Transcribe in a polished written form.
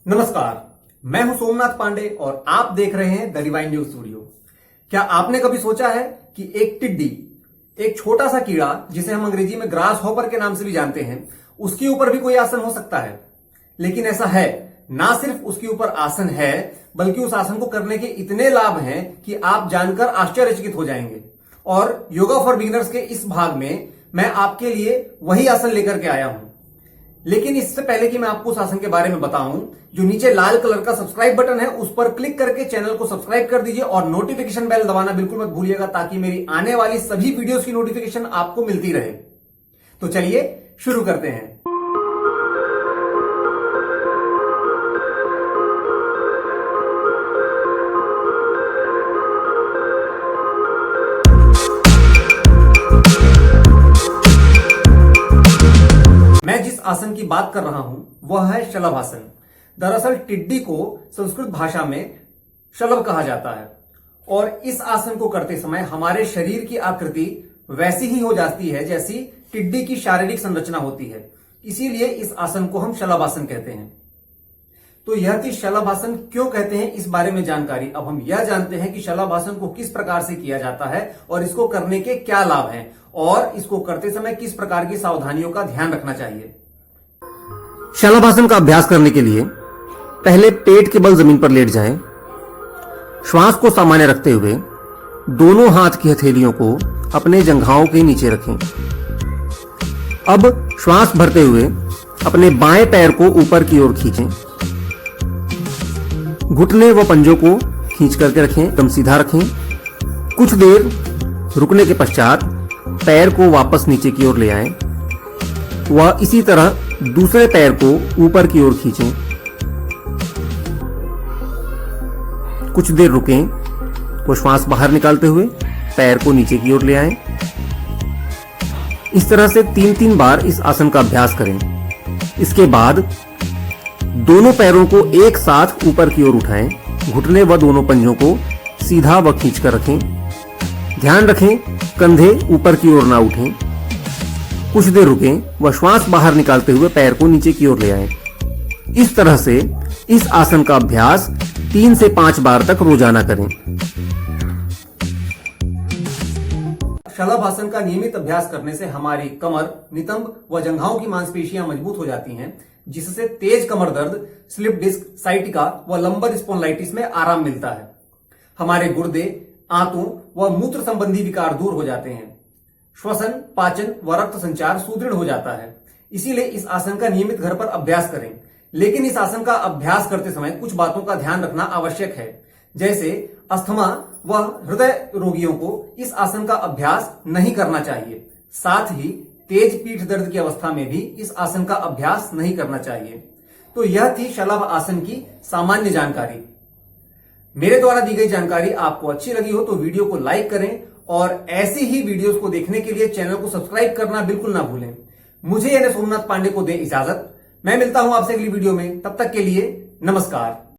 नमस्कार, मैं हूं सोमनाथ पांडे और आप देख रहे हैं द डिवाइन न्यूज स्टूडियो। क्या आपने कभी सोचा है कि एक टिड्डी, एक छोटा सा कीड़ा जिसे हम अंग्रेजी में ग्रास हॉपर के नाम से भी जानते हैं, उसके ऊपर भी कोई आसन हो सकता है? लेकिन ऐसा है, ना सिर्फ उसके ऊपर आसन है बल्कि उस आसन को करने के इतने लाभ हैं कि आप जानकर आश्चर्यचकित हो जाएंगे। और योगा फॉर बिगिनर्स के इस भाग में मैं आपके लिए वही आसन लेकर के आया हूं। लेकिन इससे पहले कि मैं आपको उस आसन के बारे में बताऊं, जो नीचे लाल कलर का सब्सक्राइब बटन है उस पर क्लिक करके चैनल को सब्सक्राइब कर दीजिए और नोटिफिकेशन बेल दबाना बिल्कुल मत भूलिएगा, ताकि मेरी आने वाली सभी वीडियोस की नोटिफिकेशन आपको मिलती रहे। तो चलिए शुरू करते हैं। मैं जिस आसन की बात कर रहा हूं वह है शलभासन। दरअसल टिड्डी को संस्कृत भाषा में शलभ कहा जाता है और इस आसन को करते समय हमारे शरीर की आकृति वैसी ही हो जाती है जैसी टिड्डी की शारीरिक संरचना होती है। इसीलिए इस आसन को हम शलभासन कहते हैं। तो यह कि शलभासन क्यों कहते हैं, इस बारे में जानकारी अब हम यह जानते हैं कि शलभासन को किस प्रकार से किया जाता है और इसको करने के क्या लाभ हैं और इसको करते समय किस प्रकार की सावधानियों का ध्यान रखना चाहिए। शलभासन का अभ्यास करने के लिए पहले पेट के बल जमीन पर लेट जाएं। श्वास को सामान्य रखते हुए दोनों हाथ की हथेलियों को अपने जंघाओं के नीचे रखें। अब श्वास भरते हुए अपने बाएं पैर को ऊपर की ओर खींचें। घुटने व पंजों को खींच करके रखें, एकदम सीधा रखें। कुछ देर रुकने के पश्चात पैर को वापस नीचे की ओर ले आएं। वह इसी तरह दूसरे पैर को ऊपर की ओर खींचें। कुछ देर रुकें तो श्वास बाहर निकालते हुए पैर को नीचे की ओर ले आएं। इस तरह से 3-3 बार इस आसन का अभ्यास करें। इसके बाद दोनों पैरों को एक साथ ऊपर की ओर उठाएं। घुटने व दोनों पंजों को सीधा व खींच कर रखें। ध्यान रखें कंधे ऊपर की ओर ना उठें। कुछ देर रुकें व श्वास बाहर निकालते हुए पैर को नीचे की ओर ले आएं। इस तरह से इस आसन का अभ्यास 3 से 5 बार तक रोजाना करें। शलभासन का नियमित अभ्यास करने से हमारी कमर, नितंब व जंघाओं की मांसपेशियां मजबूत हो जाती हैं, जिससे तेज कमर दर्द, स्लिप डिस्क, साइटिका व लंबर स्पॉन्डिलाइटिस में आराम मिलता है। हमारे गुर्दे, आंतों व मूत्र संबंधी विकार दूर हो जाते हैं। श्वसन, पाचन व रक्त संचार सुदृढ़ हो जाता है। इसीलिए इस आसन का नियमित घर पर अभ्यास करें। लेकिन इस आसन का अभ्यास करते समय कुछ बातों का ध्यान रखना आवश्यक है, जैसे अस्थमा व हृदय रोगियों को इस आसन का अभ्यास नहीं करना चाहिए। साथ ही तेज पीठ दर्द की अवस्था में भी इस आसन का अभ्यास नहीं करना चाहिए। तो यह थी शलभ आसन की सामान्य जानकारी। मेरे द्वारा दी गई जानकारी आपको अच्छी लगी हो तो वीडियो को लाइक करें और ऐसी ही वीडियोस को देखने के लिए चैनल को सब्सक्राइब करना बिल्कुल ना भूलें। मुझे यानी सोमनाथ पांडे को दे इजाजत। मैं मिलता हूं आपसे अगली वीडियो में। तब तक के लिए नमस्कार।